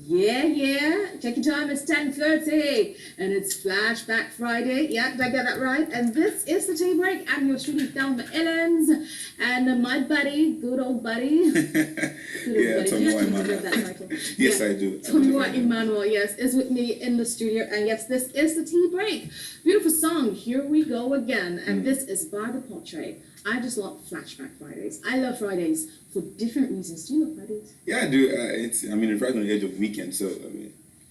Yeah. Check your time, it's 10:30. And it's Flashback Friday. Yeah, did I get that right? And this is the tea break. I'm your student, Thelma Ilems. And my buddy, good old buddy. Tomiwa Emmanuel. Yes, I do. Tomiwa Emmanuel, yes, is with me in the studio. And yes, this is the tea break. Beautiful song, Here We Go Again. And this is by The Portrait. I just love Flashback Fridays. I love Fridays for different reasons. Do you love Fridays? Yeah, I do. It's right on the edge of weekend, so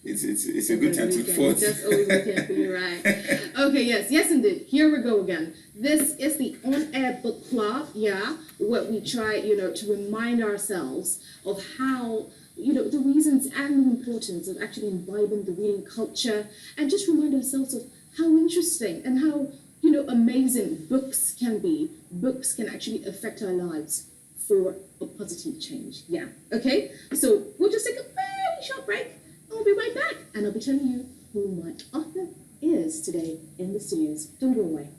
it's a good time to forth. That's always weekend for you, right? Okay, yes, indeed. Here we go again. This is the on-air book club, where we try, to remind ourselves of how, the reasons and the importance of actually imbibing the reading culture, and just remind ourselves of how interesting and how amazing books can be. Books can actually affect our lives for a positive change. Yeah. Okay? So we'll just take a very short break and we'll be right back. And I'll be telling you who my author is today in the studios. Don't go away.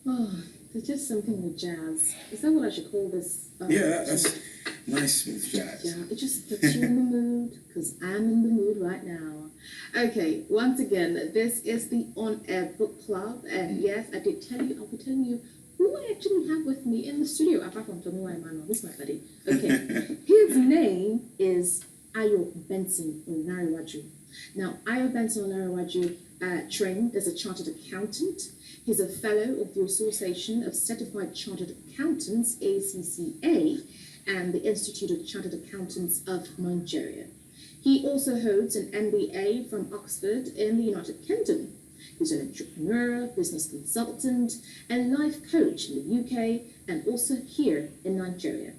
Oh, there's just something with jazz. Is that what I should call this? Yeah, that's nice smooth jazz. Yeah, it just puts you in the mood, because I'm in the mood right now. Okay, once again, this is the on-air book club, and yes, I'll be telling you who I actually have with me in the studio, apart from Tomiwa Emmanuel. This is my buddy. Okay, his name is Ayo Benson Olarewaju. Now, Ayo Benson Olarewaju trained as a chartered accountant. He's a fellow of the Association of Certified Chartered Accountants, FCCA, and the Institute of Chartered Accountants of Nigeria. He also holds an MBA from Oxford in the United Kingdom. He's an entrepreneur, business consultant, and life coach in the UK and also here in Nigeria.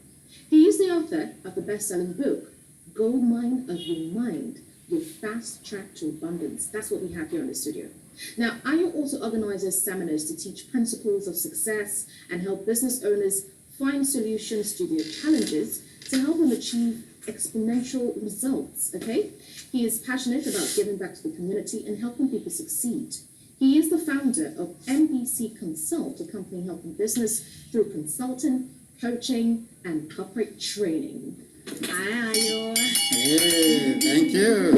He is the author of the best-selling book, Goldmine of Your Mind, Your Fast Track to Abundance. That's what we have here in the studio. Now, Ayo also organizes seminars to teach principles of success and help business owners find solutions to their challenges to help them achieve exponential results, okay? He is passionate about giving back to the community and helping people succeed. He is the founder of MBC Consult, a company helping business through consulting, coaching, and corporate training. Hi, Ayo. Hey, thank you.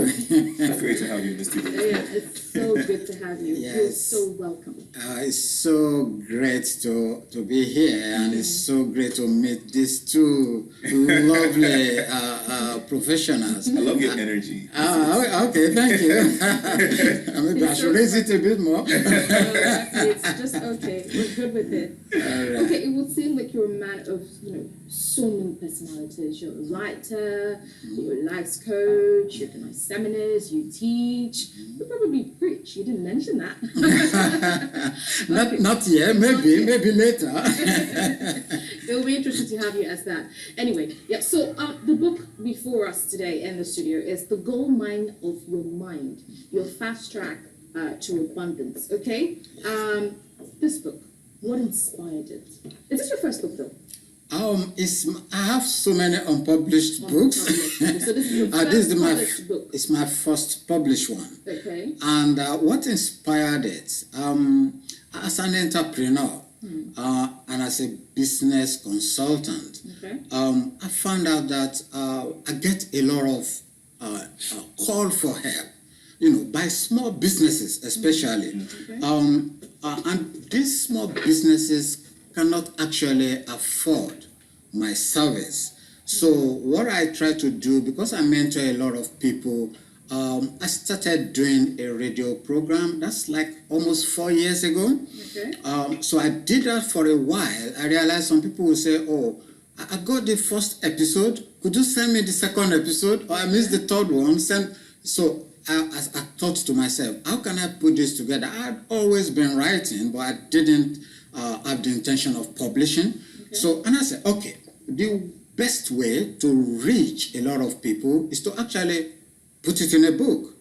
It's great to have you in the studio. Yeah, it's so good to have you. Yes. You're so welcome. It's so great to be here, and it's so great to meet these two lovely professionals. I love your energy. Okay, thank you. Maybe I should raise it a bit more. It's just okay. We're good with it. Right. Okay, it would seem like you're a man of, so many personalities. You're a writer, you're a life coach, you organize seminars, you teach, you probably preach. You didn't mention that. Not yet, maybe later. It'll be interesting to have you as that. Anyway, yeah, so the book before us today in the studio is The Goldmine of Your Mind, Your Fast Track to Abundance, okay? This book, what inspired it? Is this your first book, though? I have so many unpublished books. So this is your first published book. It's my first published one. Okay. And what inspired it? As an entrepreneur and as a business consultant, I found out that I get a lot of call for help, by small businesses especially. And these small businesses cannot actually afford my service. So what I try to do, because I mentor a lot of people, I started doing a radio program. That's like almost 4 years ago. Okay. So I did that for a while. I realized some people will say, oh, I got the first episode. Could you send me the second episode? Or I missed the third one. So I thought to myself, how can I put this together? I'd always been writing, but I didn't have the intention of publishing. Okay. And I said, okay, the best way to reach a lot of people is to actually put it in a book.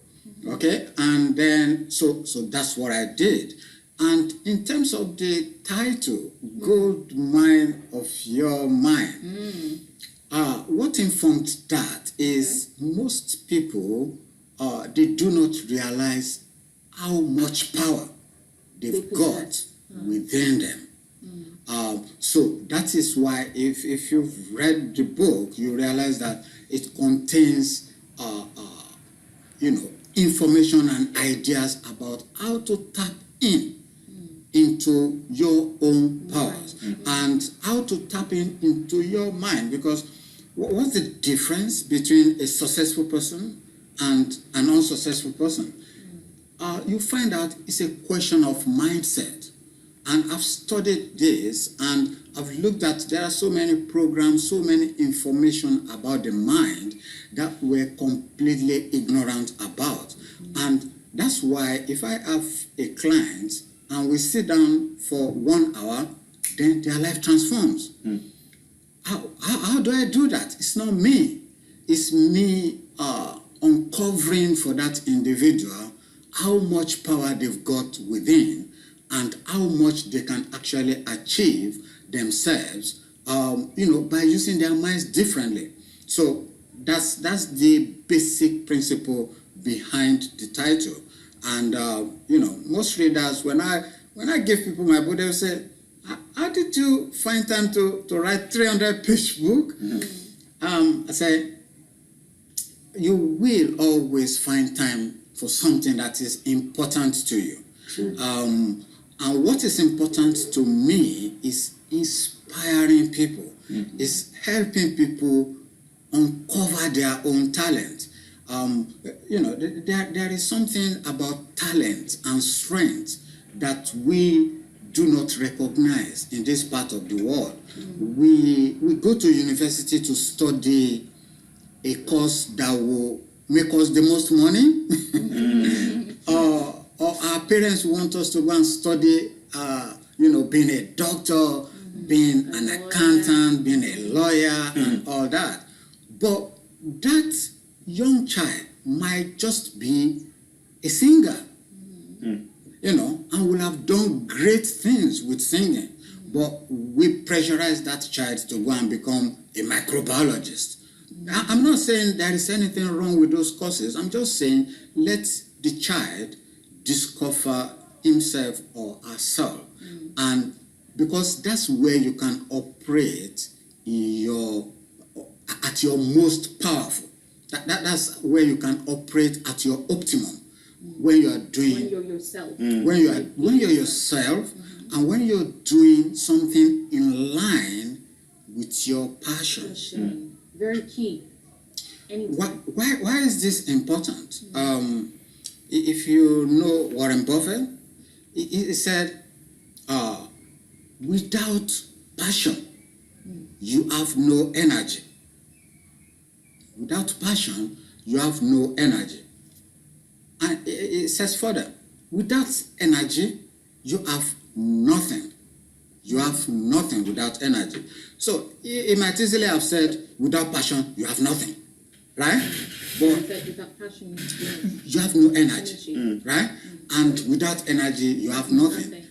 Okay, and then so that's what I did. And in terms of the title, Goldmine of Your Mind, what informed that is most people they do not realize how much power they've got within them. So that is why if you've read the book, you realize that it contains, information and ideas about how to tap into your own powers and how to tap into your mind. Because what's the difference between a successful person and an unsuccessful person? You find out it's a question of mindset. And I've studied this and I've looked at, there are so many programs, so many information about the mind that we're completely ignorant about. And that's why if I have a client and we sit down for 1 hour, then their life transforms. How do I do that? It's not me. It's me uncovering for that individual how much power they've got within and how much they can actually achieve themselves, by using their minds differently. So that's the basic principle behind the title. And most readers, when I give people my book, they'll say, "How did you find time to write 300-page book?" I say, you will always find time for something that is important to you. And what is important to me is inspiring people, is helping people uncover their own talent. There is something about talent and strength that we do not recognize in this part of the world. We go to university to study a course that will make us the most money, or our parents want us to go and study, being a doctor, being an accountant, being a lawyer, and all that. But that young child might just be a singer, and will have done great things with singing. But we pressurize that child to go and become a microbiologist. I'm not saying there is anything wrong with those courses. I'm just saying let the child discover himself or herself. And because that's where you can operate at your most powerful. That's where you can operate at your optimum. When you are doing, when you're yourself, when you're yourself, and when you're doing something in line with your passion. Very key. Why is this important? If you know Warren Buffett, he said, without passion, you have no energy. Without passion, you have no energy. And it says further, without energy, you have nothing. You have nothing without energy. So it might easily have said, without passion, you have nothing, right? But without passion, you have no energy. Right? And without energy, you have nothing.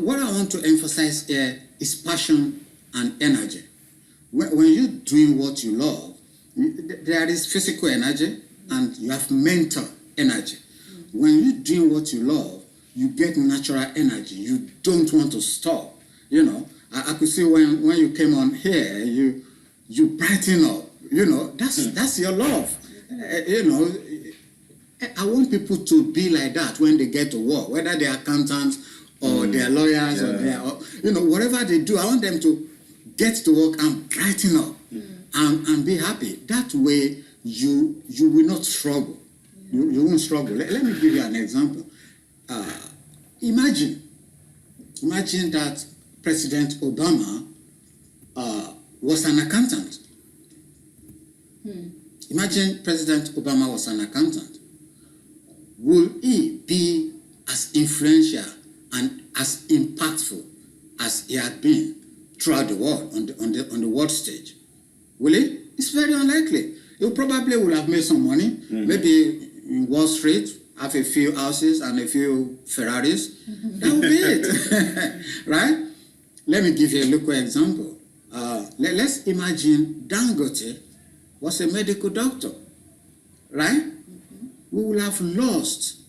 What I want to emphasize here is passion and energy. When you're doing what you love, there is physical energy and you have mental energy. When you're doing what you love, you get natural energy. You don't want to stop. I could see when you came on here, you brighten up. That's your love. I want people to be like that when they get to work, whether they're accountants or they're lawyers or they're, whatever they do. I want them to get to work and brighten up and be happy. That way, you will not struggle. You won't struggle. Let me give you an example. Imagine that President Obama was an accountant. Imagine President Obama was an accountant. Will he be as influential and as impactful as he had been throughout the world on the world stage? Will he? It's very unlikely. He probably will have made some money, maybe in Wall Street, have a few houses and a few Ferraris. That would be it, right? Let me give you a local example. Let's imagine Dangote was a medical doctor, right? We will have lost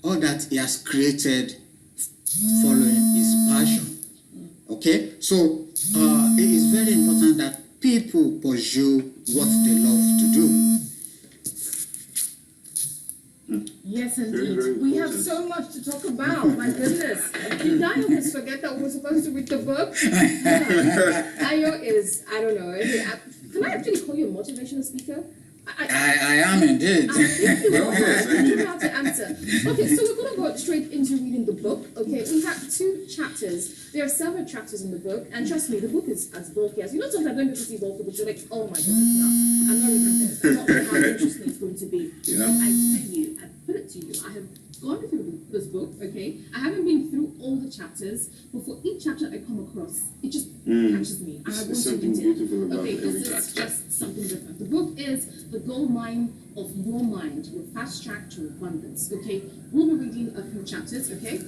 all that he has created following his passion. Okay? So it is very important that people pursue what they love to do. Yes, Very, indeed. very We have important. so much to talk about. My goodness. Did I almost forget that we were supposed to read the book? Yeah. Ayo is, I don't know. Can I actually call you a motivational speaker? I am indeed. I think you Well, are. yes, I I don't mean- know how to answer. Okay, so we're going to go straight into reading the book. Okay, we have 2 chapters. There are several chapters in the book, and trust me, the book is as bulky as, sometimes when people see bulky books, you're like, oh my goodness, no, I'm not reading this. I'm not sure how interesting it's going to be. You know? I tell you, I put it to you, I have gone through this book, okay? I haven't been through all the chapters, but for each chapter I come across, it just catches me. And I want There's to something read it. beautiful about Okay, every this is chapter. just something different. The book is The Goldmine of Your Mind, Your Fast Track to Abundance. Okay, we'll be reading a few chapters. Okay,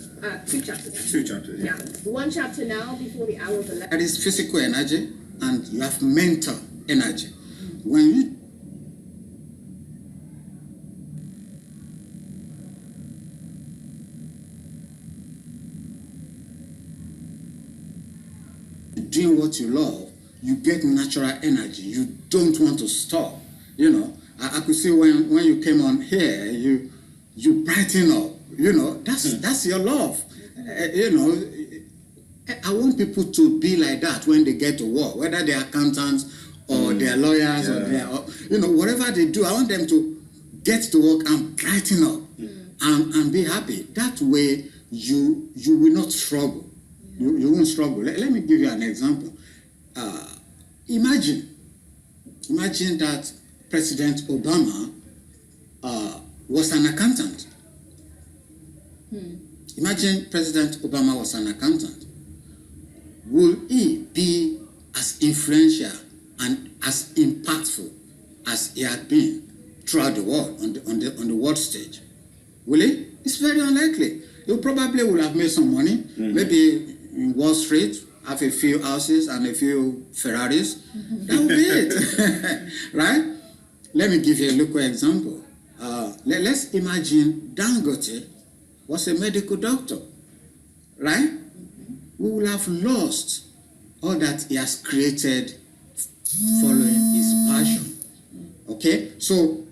2 chapters. 2 chapters. Yeah, 1 chapter now before the hour of 11. That is physical energy, and you have mental energy. When you doing what you love, you get natural energy. You don't want to stop. I could see when you came on here, you brighten up. That's your love. I want people to be like that when they get to work, whether they're accountants or they're lawyers or they're, whatever they do. I want them to get to work and brighten up and be happy. That way, you will not struggle. You won't struggle. Let me give you an example. Imagine that President Obama was an accountant. Imagine President Obama was an accountant. Will he be as influential and as impactful as he had been throughout the world on the world stage? Will he? It's very unlikely. You probably will have made some money, maybe in Wall Street, have a few houses and a few Ferraris. That would be it, right? Let me give you a local example. Let's imagine Dangote was a medical doctor, right? We will have lost all that he has created following his passion. Okay, so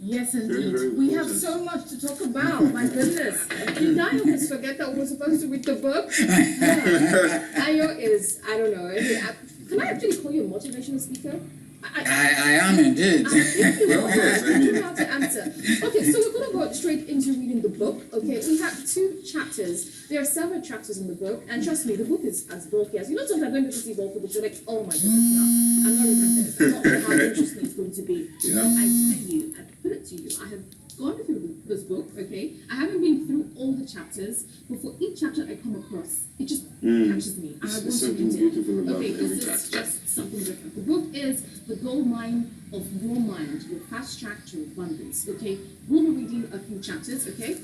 Yes, Very, indeed. very We have important. so much to talk about. My goodness. Did I almost forget that we were supposed to read the book? Yeah. Ayo is, I don't know. Can I actually call you a motivational speaker? I am indeed. I think you Well, are. yes, I I don't mean- know how to answer. Okay, so we're going to go straight into reading the book. Okay, we have 2 chapters. There are several chapters in the book, and trust me, the book is as bulky as, sometimes when people see bulky books, you're like, oh my goodness, no, I'm not reading this. I'm not sure how interesting it's going to be. You know? I tell you, I put it to you, I have gone through this book, okay? I haven't been through all the chapters, but for each chapter I come across, it just catches me. And I want There's to something read it. beautiful about Okay, every this is chapter. just something different. The book is The Goldmine of Your Mind, Your Fast Track to Abundance. Okay, we'll be reading a few chapters. Okay,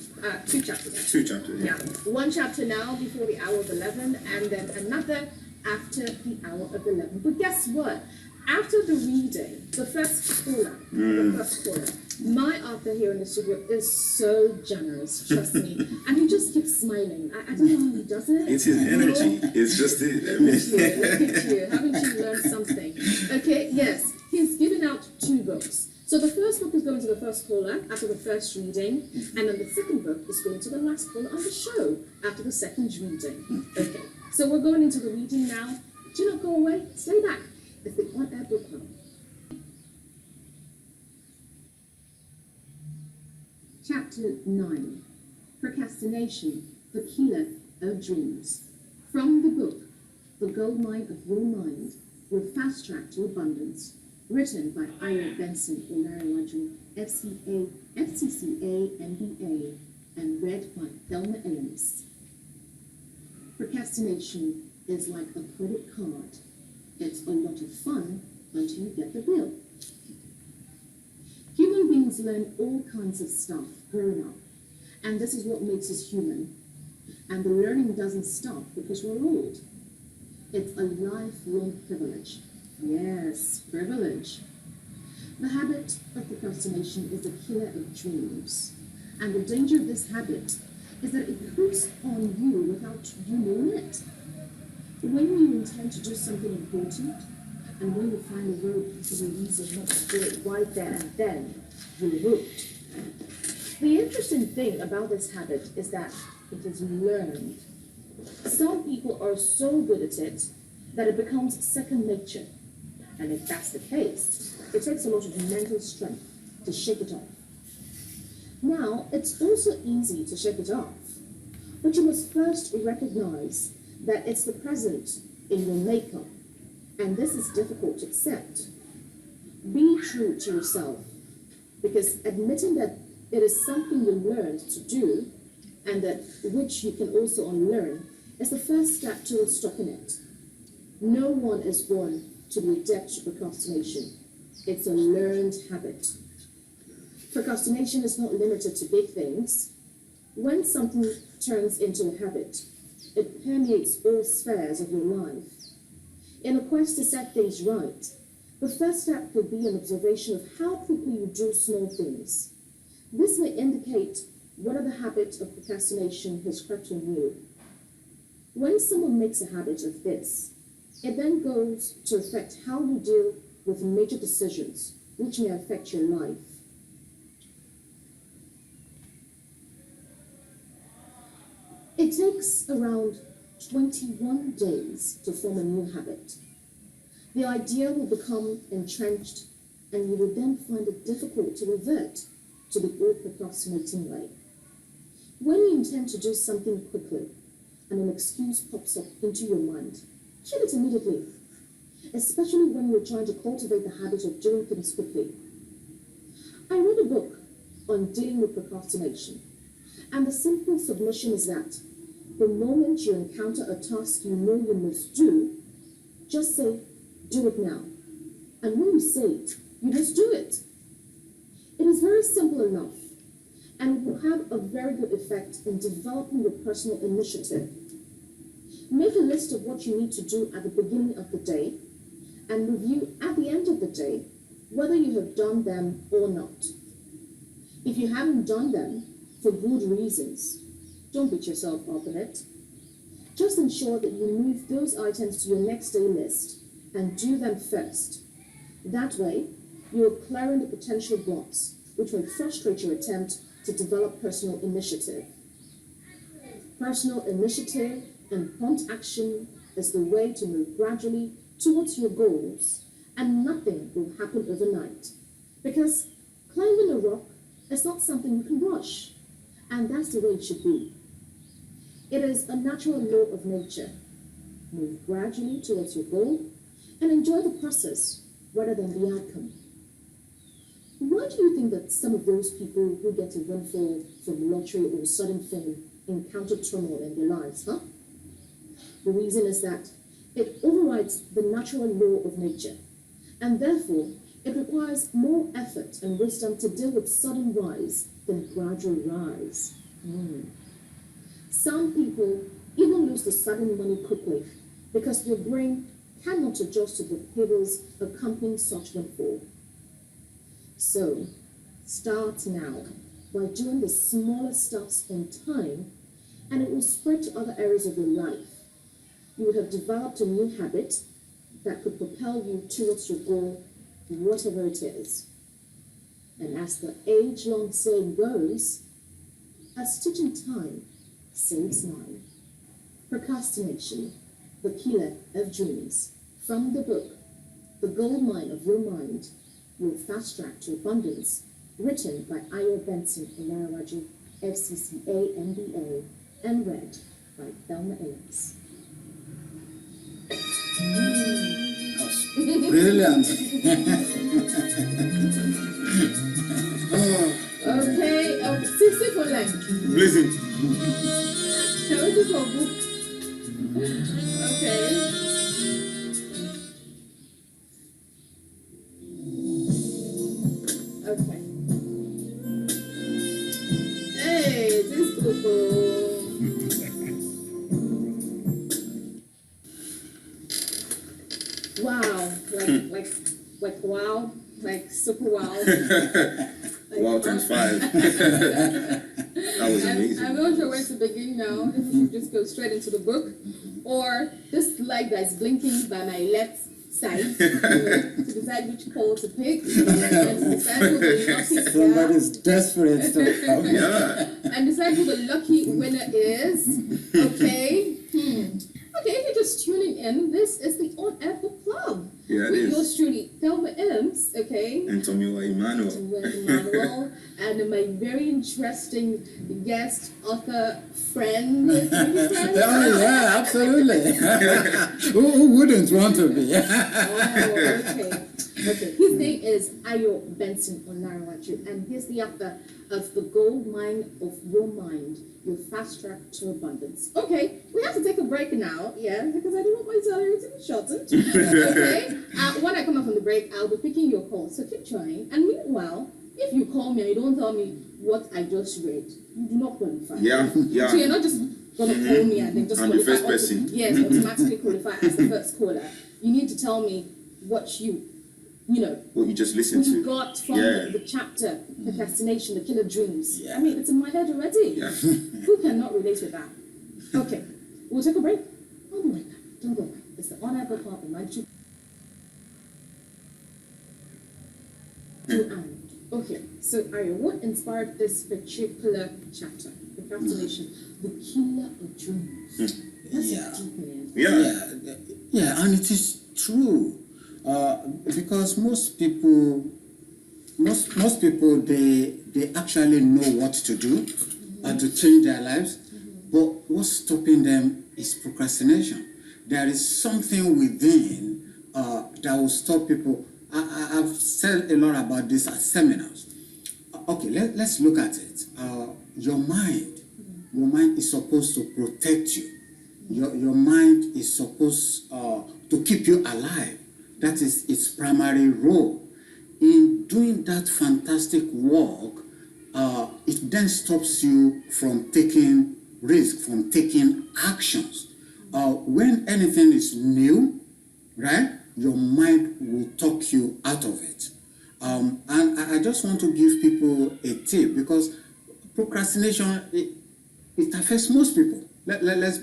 2 chapters. 2 chapters. Yeah, 1 chapter now before the hour of 11, and then another after the hour of 11. But guess what? After the reading, the first caller, my author here in the studio is so generous, trust me. And he just keeps smiling. I don't know how he does it. It's his energy. It's just it. I Look at you. Haven't you learned something? Okay, yes. He's given out 2 books. So the first book is going to the first caller after the first reading, and then the second book is going to the last caller on the show after the second reading. Okay, so we're going into the reading now. Do not go away. Stay back. It's the On Air Book Club. Chapter 9. Procrastination, the Killer of Dreams. From the book, The Goldmine of Your Mind, Your Fast Track to Abundance, written by Ayo Benson Olarewaju, FCA, FCCA, MBA, and read by Thelma Ilems. Procrastination is like a credit card. It's a lot of fun until you get the bill. Human beings learn all kinds of stuff growing up, and this is what makes us human. And the learning doesn't stop because we're old. It's a lifelong privilege. Yes, privilege. The habit of procrastination is the killer of dreams. And the danger of this habit is that it creeps on you without you knowing it. When you intend to do something important, and when you find a very possible reason not to do it right there and then, you're hooked. The interesting thing about this habit is that it is learned. Some people are so good at it that it becomes second nature. And if that's the case, it takes a lot of mental strength to shake it off. Now, it's also easy to shake it off, but you must first recognize that it's the present in your makeup, and this is difficult to accept. Be true to yourself, because admitting that it is something you learned to do, and that which you can also unlearn, is the first step towards stopping it. No one is born to be adept to procrastination. It's a learned habit. Procrastination is not limited to big things. When something turns into a habit, it permeates all spheres of your life. In a quest to set things right, the first step could be an observation of how quickly you do small things. This may indicate whether the habit of procrastination has crept on you. When someone makes a habit of this, it then goes to affect how you deal with major decisions, which may affect your life. It takes around 21 days to form a new habit. The idea will become entrenched, and you will then find it difficult to revert to the old procrastinating way. When you intend to do something quickly and an excuse pops up into your mind, kill it immediately, especially when you're trying to cultivate the habit of doing things quickly. I read a book on dealing with procrastination, and the simple submission is that the moment you encounter a task you know you must do, just say, "Do it now." And when you say it, you just do it. It is very simple enough, and will have a very good effect in developing your personal initiative. Make a list of what you need to do at the beginning of the day, and review at the end of the day whether you have done them or not. If you haven't done them for good reasons, don't beat yourself up on it. Just ensure that you move those items to your next day list and do them first. That way, you are clearing the potential blocks which may frustrate your attempt to develop personal initiative. Personal initiative and prompt action is the way to move gradually towards your goals, and nothing will happen overnight. Because climbing a rock is not something you can rush, and that's the way it should be. It is a natural law of nature. Move gradually towards your goal and enjoy the process rather than the outcome. Why do you think that some of those people who get a windfall from lottery or sudden fame encounter turmoil in their lives, huh? The reason is that it overrides the natural law of nature, and therefore it requires more effort and wisdom to deal with sudden rise than gradual rise. Some people even lose the sudden money quickly because their brain cannot adjust to the behaviors accompanying such windfall. So, start now by doing the smallest steps on time, and it will spread to other areas of your life. You would have developed a new habit that could propel you towards your goal, whatever it is. And as the age-long saying goes, a stitch in time saves nine. Procrastination, the killer of dreams. From the book, The Goldmine of Your Mind, Your Fast Track to Abundance, written by Ayo Benson Olarewaju, FCCA, MBA, and read by Thelma Ilems. Brilliant. Okay, sit for lunch. Listen. What is your book? Okay. Okay. Hey, this book. Wow, like wow, like super wow. Wow, times 5. That was amazing. I'm not sure where to begin now. If we should just go straight into the book, or this light that's blinking by my left side, to decide which call to pick, and to decide who the lucky Somebody's desperate to come. and decide who the lucky winner is. Okay. Okay, if you're just tuning in, this is the On Air Book Club. Yeah, it with is. yours truly, Thelma Ilems, okay? And Tomiwa Emmanuel. Emmanuel, and my very interesting guest, author, friend. Oh, yeah, absolutely. Who wouldn't want to be? Oh, okay. Okay. His name is Ayo Benson Olarewaju, and he's the author of The Goldmine of Your Mind, Your Fast Track to Abundance. Okay, we have to take a break now, yeah, because I don't want my salary to be shortened. Okay, when I come up from the break, I'll be picking your call, so keep trying. And meanwhile, if you call me and you don't tell me what I just read, you do not qualify. Yeah. So you're not just going to call me and then just I'm the qualify. first person. Yes, automatically qualify as the first caller. You need to tell me what you know, What you just listened what you to. got from the chapter, procrastination, the killer dreams. Yeah. I mean, it's in my head already. Yeah. Who cannot relate with that? Okay, we'll take a break. I'll be right back. Don't go away. It's the On Air Book Club in my two. Okay, so Ayo, what inspired this particular chapter? Procrastination, the killer of dreams. That's Yeah. a deep name. Yeah, and it is true. Because most people they actually know what to do to change their lives, but what's stopping them is procrastination. There is something within that will stop people. I've said a lot about this at seminars. Okay, let's look at it. Your mind is supposed to protect you. Your mind is supposed to keep you alive. That is its primary role. In doing that fantastic work, it then stops you from taking risks, from taking actions. When anything is new, right, your mind will talk you out of it. And I just want to give people a tip, because procrastination, it affects most people. Let's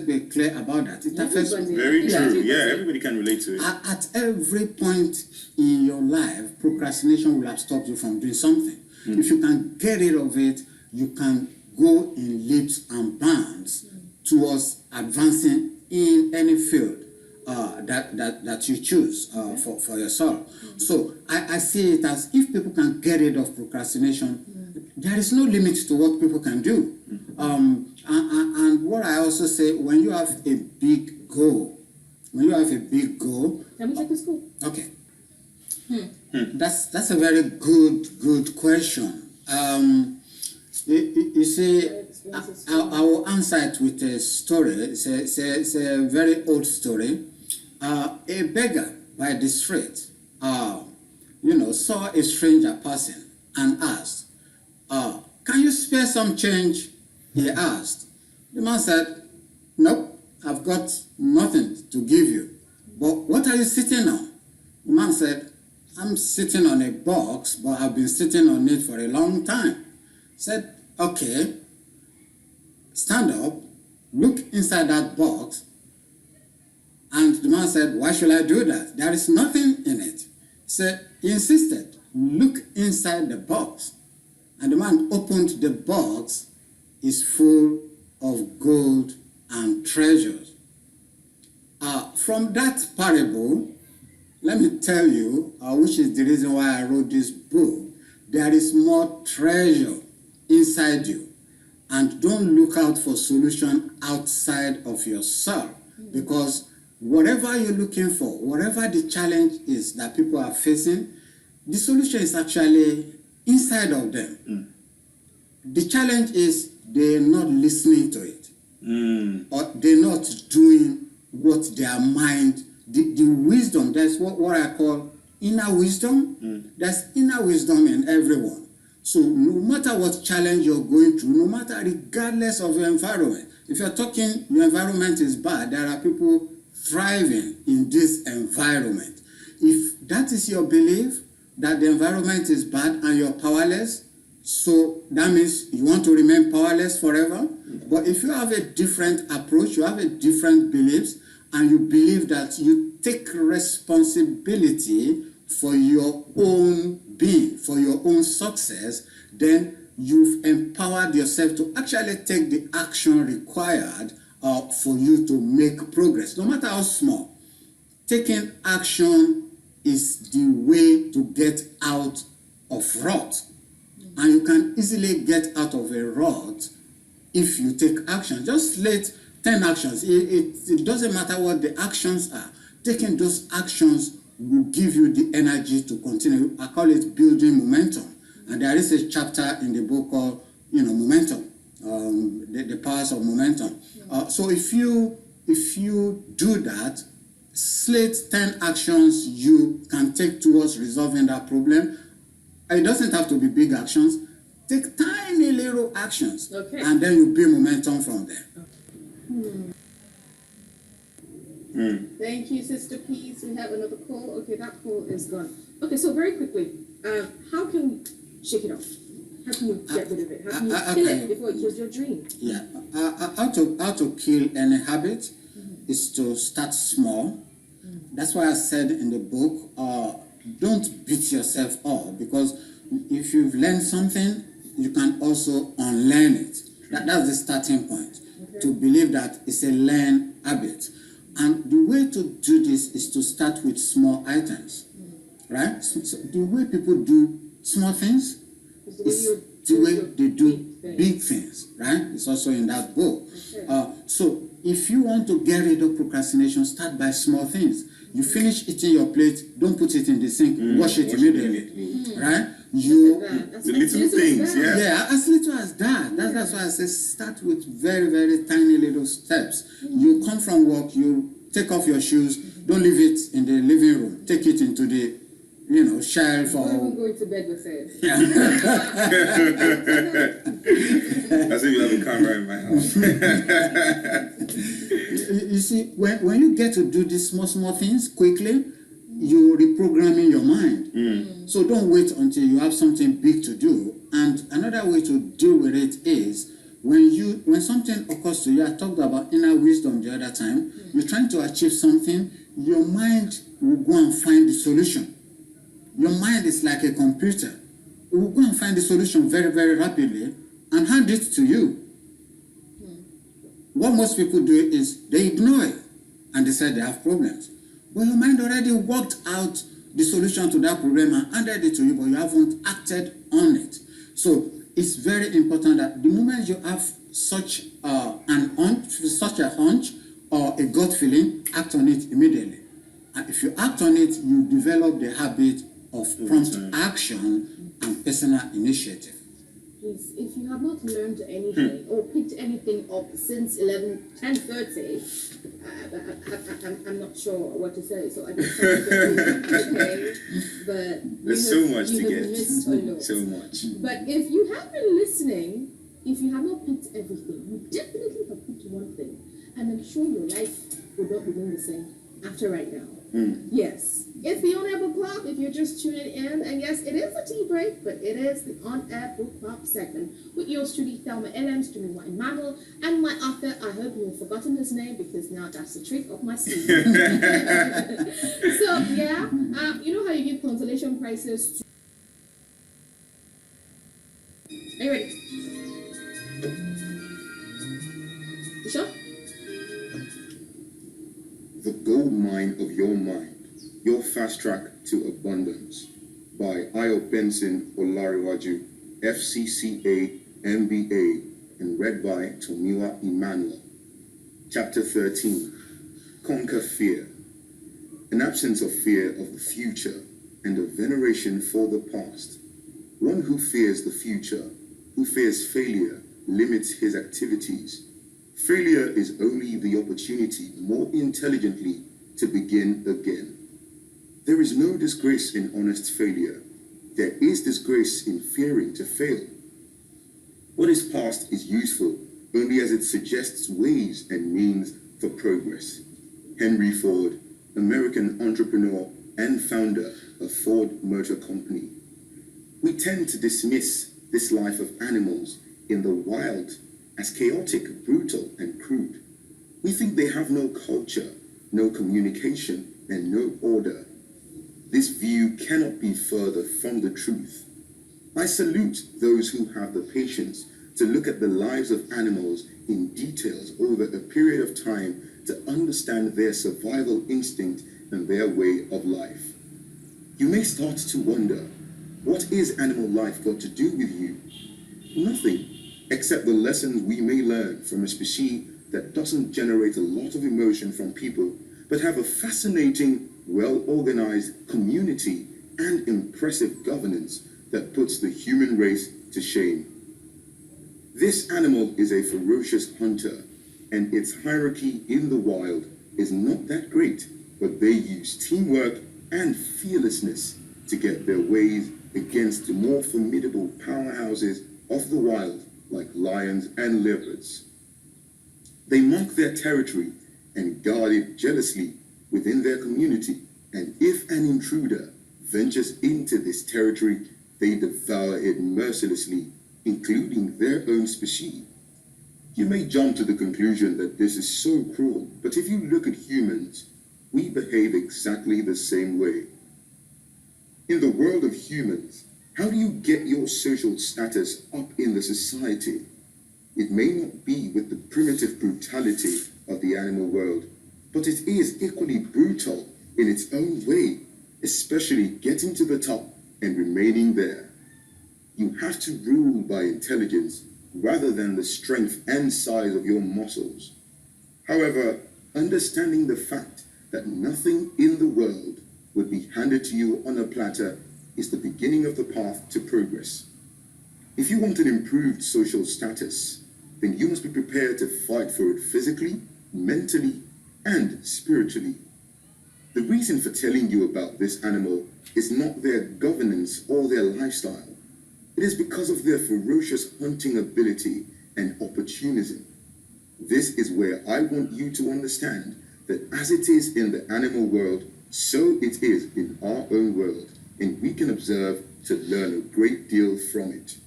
be clear about that. It affects Very true. Yeah, everybody can relate to it. at every point in your life. Procrastination will have stopped you from doing something. If you can get rid of it, you can go in leaps and bounds towards advancing in any field that you choose for yourself. So I see it as, if people can get rid of procrastination, there is no limit to what people can do. And what I also say, when you have a big goal, Can we take a school? okay. That's a very good question. You see, I will answer it with a story. It's a very old story. A beggar by the street, saw a stranger passing and asked, "Can you spare some change?" He asked. The man said, "Nope, I've got nothing to give you. But what are you sitting on?" The man said, "I'm sitting on a box, but I've been sitting on it for a long time." He said, "Okay, stand up, look inside that box." And the man said, "Why should I do that? There is nothing in it." He insisted, "Look inside the box." And the man opened the box. It's full of gold and treasures. From that parable, let me tell you, which is the reason why I wrote this book, there is more treasure inside you. And don't look out for solution outside of yourself, because whatever you're looking for, whatever the challenge is that people are facing, the solution is actually inside of them. The challenge is they're not listening to it, or they're not doing what their mind, the wisdom, that's what I call inner wisdom. There's inner wisdom in everyone. So no matter what challenge you're going through, no matter, regardless of your environment, if you're talking your environment is bad, there are people thriving in this environment. If that is your belief, that the environment is bad and you're powerless, So that means you want to remain powerless forever. But if you have a different approach, you have a different beliefs, and you believe that you take responsibility for your own being, for your own success, then you've empowered yourself to actually take the action required for you to make progress, no matter how small. Taking action is the way to get out of rut. And you can easily get out of a rut if you take action. Just list 10 actions. It doesn't matter what the actions are. Taking those actions will give you the energy to continue. I call it building momentum. And there is a chapter in the book called, momentum, the powers of momentum. So if you do that, slate 10 actions you can take towards resolving that problem. It doesn't have to be big actions. Take tiny little actions, and then you build momentum from there. Thank you, Sister Peace. We have another call. Okay, that call is gone. Okay, so very quickly, how can we shake it off? How can you get rid of it? How can you kill it before it kills your dream? Yeah, how to kill any habit is to start small. That's why I said in the book, don't beat yourself up, because if you've learned something, you can also unlearn it. That's the starting point, to believe that it's a learned habit. And the way to do this is to start with small items, right? So the way people do small things is the way they do big things, right? It's also in that book. So if you want to get rid of procrastination, start by small things. You finish eating your plate, don't put it in the sink, wash it immediately, right? The little things, yeah, as little as that. That's why I say start with very, very tiny little steps. You come from work, you take off your shoes, don't leave it in the living room, take it into the shelf or. Don't even go into bed with it. Yeah. As if you have a camera in my house. You see, when you get to do these small things quickly, you're reprogramming your mind. So don't wait until you have something big to do. And another way to deal with it is when something occurs to you. I talked about inner wisdom the other time. You're trying to achieve something, your mind will go and find the solution. Your mind is like a computer. It will go and find the solution very, very rapidly and hand it to you. What most people do is they ignore it and they say they have problems. But your mind already worked out the solution to that problem and handed it to you, but you haven't acted on it. So it's very important that the moment you have such a hunch or a gut feeling, act on it immediately. And if you act on it, you develop the habit of prompt action and personal initiative. Please, if you have not learned anything or picked anything up since 10:30, I'm not sure what to say, so I just okay. But there's so much to get. Missed a lot. So much. But if you have been listening, if you have not picked everything, you definitely have picked one thing, and I'm sure your life will not remain the same after right now. Yes, it's the On Air Book Club if you're just tuning in, and yes, it is a tea break, but it is the On Air Book Club segment with yours truly, Thelma, Ilems, Tomiwa, Emmanuel, and my author. I hope you have forgotten his name, because now that's the trick of my sleeve. So yeah, you know how you give consolation prizes to... Are you ready? You sure? The Goldmine of Your Mind, Your Fast Track to Abundance, by Ayo Benson Olarewaju, FCCA, MBA, and read by Tomiwa, Emmanuel. Chapter 13, Conquer Fear. An absence of fear of the future and a veneration for the past. One who fears the future, who fears failure, limits his activities. Failure is only the opportunity more intelligently to begin again. There is no disgrace in honest failure. There is disgrace in fearing to fail. What is past is useful only as it suggests ways and means for progress. Henry Ford, American entrepreneur and founder of Ford Motor Company. We tend to dismiss this life of animals in the wild as chaotic, brutal, and crude. We think they have no culture, no communication, and no order. This view cannot be further from the truth. I salute those who have the patience to look at the lives of animals in details over a period of time to understand their survival instinct and their way of life. You may start to wonder, what is animal life got to do with you? Nothing, except the lessons we may learn from a species that doesn't generate a lot of emotion from people, but have a fascinating, well-organized community and impressive governance that puts the human race to shame. This animal is a ferocious hunter, and its hierarchy in the wild is not that great, but they use teamwork and fearlessness to get their ways against the more formidable powerhouses of the wild, like lions and leopards. They mark their territory and guard it jealously within their community, and if an intruder ventures into this territory, they devour it mercilessly, including their own species. You may jump to the conclusion that this is so cruel, but if you look at humans, we behave exactly the same way. In the world of humans, how do you get your social status up in the society? It may not be with the primitive brutality of the animal world, but it is equally brutal in its own way, especially getting to the top and remaining there. You have to rule by intelligence rather than the strength and size of your muscles. However, understanding the fact that nothing in the world would be handed to you on a platter is the beginning of the path to progress. If you want an improved social status, then you must be prepared to fight for it physically, mentally, and spiritually. The reason for telling you about this animal is not their governance or their lifestyle. It is because of their ferocious hunting ability and opportunism. This is where I want you to understand that as it is in the animal world, so it is in our own world, and we can observe to learn a great deal from it.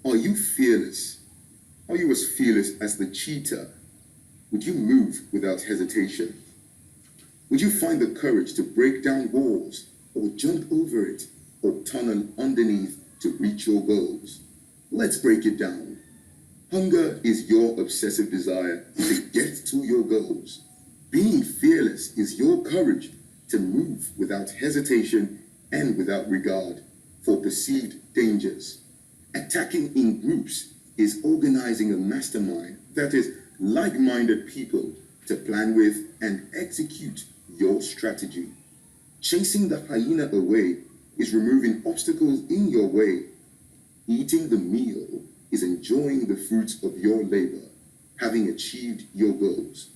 Are you fearless? Are you as fearless as the cheetah? Would you move without hesitation? Would you find the courage to break down walls, or jump over it, or tunnel underneath to reach your goals? Let's break it down. Hunger is your obsessive desire to get to your goals. Being fearless is your courage to move without hesitation and without regard for perceived dangers. Attacking in groups is organizing a mastermind, that is, like-minded people to plan with and execute your strategy. Chasing the hyena away is removing obstacles in your way. Eating the meal is enjoying the fruits of your labor, having achieved your goals.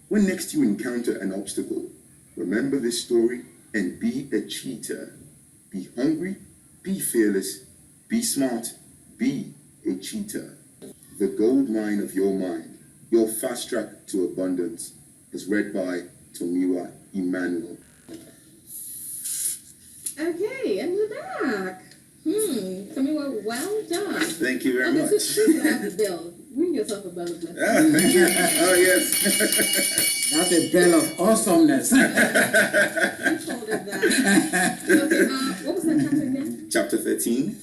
When next you encounter an obstacle, remember this story and be a cheetah. Be hungry, be fearless, be smart, be a cheetah. The Goldmine of Your Mind, your fast track to abundance, is read by Tomiwa, Emmanuel. Okay, and we're back. Tomiwa, well done. Thank you very much. This is true to have the bell. Ring yourself a bell of blessing. Thank you. Oh, yes. That's a bell of awesomeness. You told us that. Okay, what was that chapter again? Chapter 13,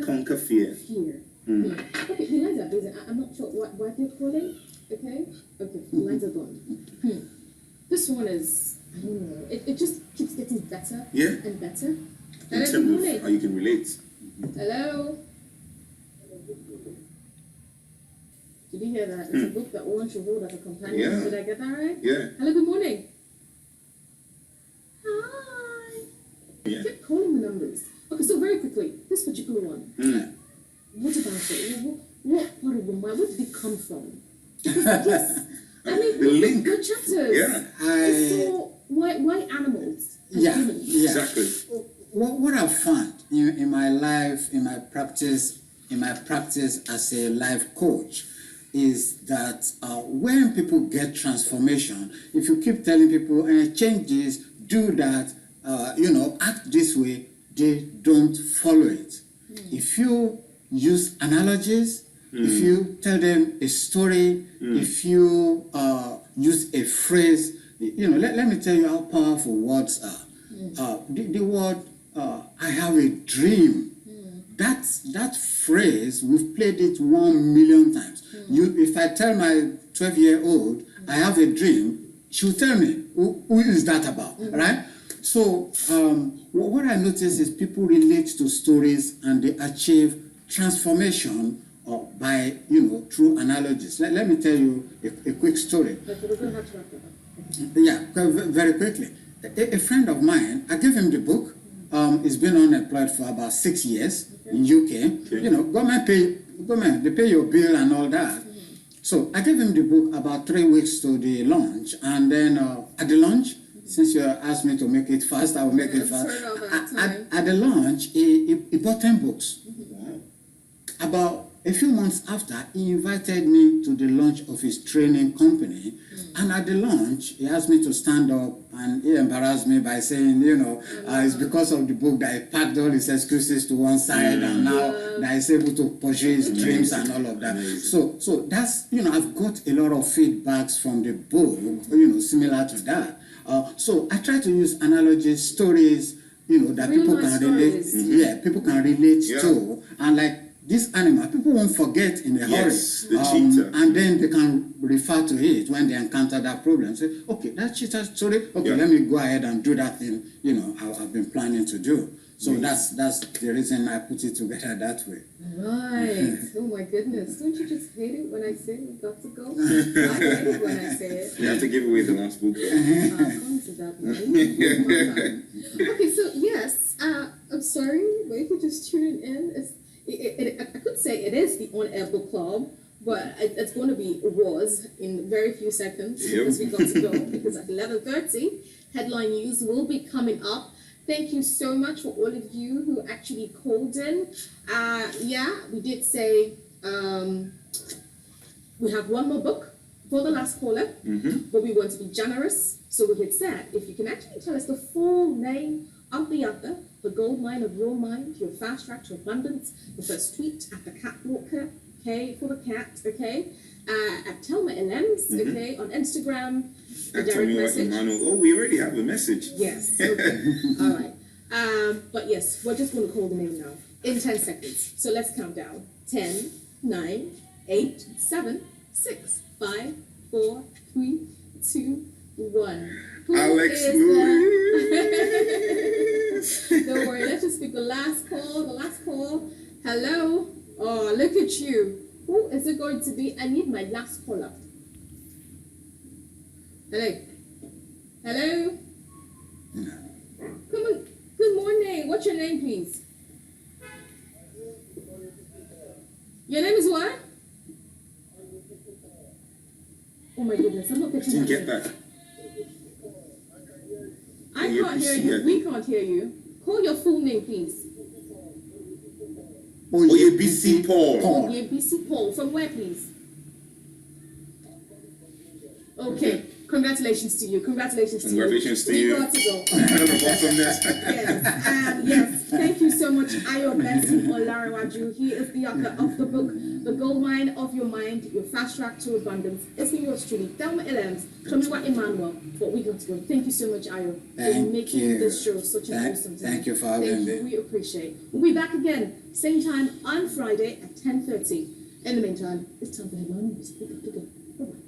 Conquer Fear. Fear. Okay, the lines are busy. I'm not sure what they're calling. Okay, the lines are gone. This one is, I don't know, it just keeps getting better and better. Hello, good morning. How you can relate. Hello. Did you hear that? It's a book that one should hold as a companion. Yeah. Did I get that right? Yeah. Hello, good morning. Hi. Yeah. Keep calling the numbers. Okay, so very quickly, this particular one. What about it? What part of your mind? Where did it come from? Yes. I mean, the link. Good chapters. Yeah. So why animals? Yeah. Exactly. What I've found in my life, in my practice as a life coach, is that when people get transformation, if you keep telling people, change this, do that, act this way, they don't follow it. If you use analogies, if you tell them a story, if you use a phrase, let me tell you how powerful words are. The word "I have a dream." That phrase, we've played it 1,000,000 times. If I tell my 12-year-old I have a dream, she'll tell me, who is that about, right? So what I notice is people relate to stories and they achieve transformation by, through analogies. Let me tell you a quick story. But we're going to have to wrap it up. Yeah, very quickly. A friend of mine, I gave him the book. He's been unemployed for about 6 years in UK. Okay. Government, they pay your bill and all that. So I gave him the book about 3 weeks to the launch, and then at the launch, since you asked me to make it fast, I will make it fast. At the launch, he bought 10 books. Wow. About a few months after, he invited me to the launch of his training company. And at the launch, he asked me to stand up, and he embarrassed me by saying, it's because of the book that he packed all his excuses to one side, and now that he's able to pursue his dreams and all of that. So that's, I've got a lot of feedbacks from the book, similar to that. So I try to use analogies, stories, that Real people life can relate. stories. Yeah, people can relate to, and like this animal, people won't forget in a hurry. Yes, the cheetah. And then they can refer to it when they encounter that problem. Say, okay, that cheetah story, okay, let me go ahead and do that thing, I've been planning to do. So that's the reason I put it together that way. Right. Oh my goodness. Don't you just hate it when I say we got to go? I hate it when I say it. You have to give away the last book. Come to that one. Okay, so yes, I'm sorry, but if you're just tuning in, I could say it is the on-air book club, but it's going to be was in very few seconds because we got to go, because at 11:30 headline news will be coming up. Thank you so much for all of you who actually called in. We did say we have one more book for the last caller, but we want to be generous. So we had said, if you can actually tell us the full name of the author, The Goldmine of Your Mind, Your Fast Track to Abundance, the first tweet at the cat walker, okay, for the cat, okay, at Thelma Ilems, okay, on Instagram, a At direct Tomiwa, message. Emmanuel. Oh, we already have a message. Yes, okay, all right. But yes, we're just going to call the name now in 10 seconds. So let's count down. 10, 9, 8, 7, 6, 5, 4, 3, 2, 1. Who Alex is Louis. Don't worry, let's just pick the last call. Hello? Oh, look at you. Who is it going to be? I need my last caller. Hello? Hello? Come on. Good morning. What's your name, please? Your name is what? Oh my goodness, I'm not getting Didn't get that. I can't hear you. We can't hear you. Call your full name, please. Oyebisi Paul. BC Paul. From where, please? Okay. Congratulations to you. Congratulations to you. We got to go. Yes. Thank you so much, Ayo Benson Olarewaju. He is the author of the book, The Goldmine of Your Mind, Your Fast Track to Abundance. It's been yours truly, Thelma Ilems, Tomiwa Emmanuel. But we got to go. Thank you so much, Ayo, for making this show such an awesome time. Thank you for having me. We appreciate it. We'll be back again, same time on Friday at 10:30. In the meantime, it's time for headline news. We got to go. Bye-bye.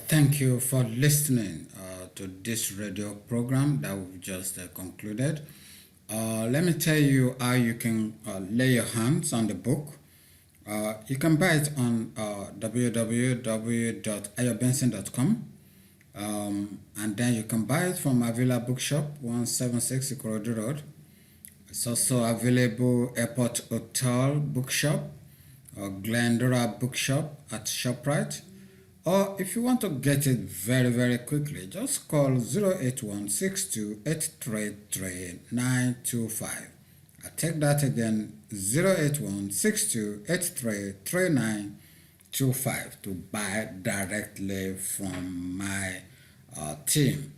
Thank you for listening to this radio program that we've just concluded. Let me tell you how you can lay your hands on the book. You can buy it on www.ayobenson.com, and then you can buy it from Avila Bookshop, 176 Ikorodu Road. It's also available Airport Hotel Bookshop or Glendora Bookshop at ShopRite. Or if you want to get it very, very quickly, just call 08162833925. I take that again, 081-6283-3925 to buy directly from my team.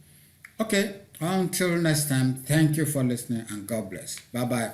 Okay, until next time, thank you for listening and God bless. Bye-bye.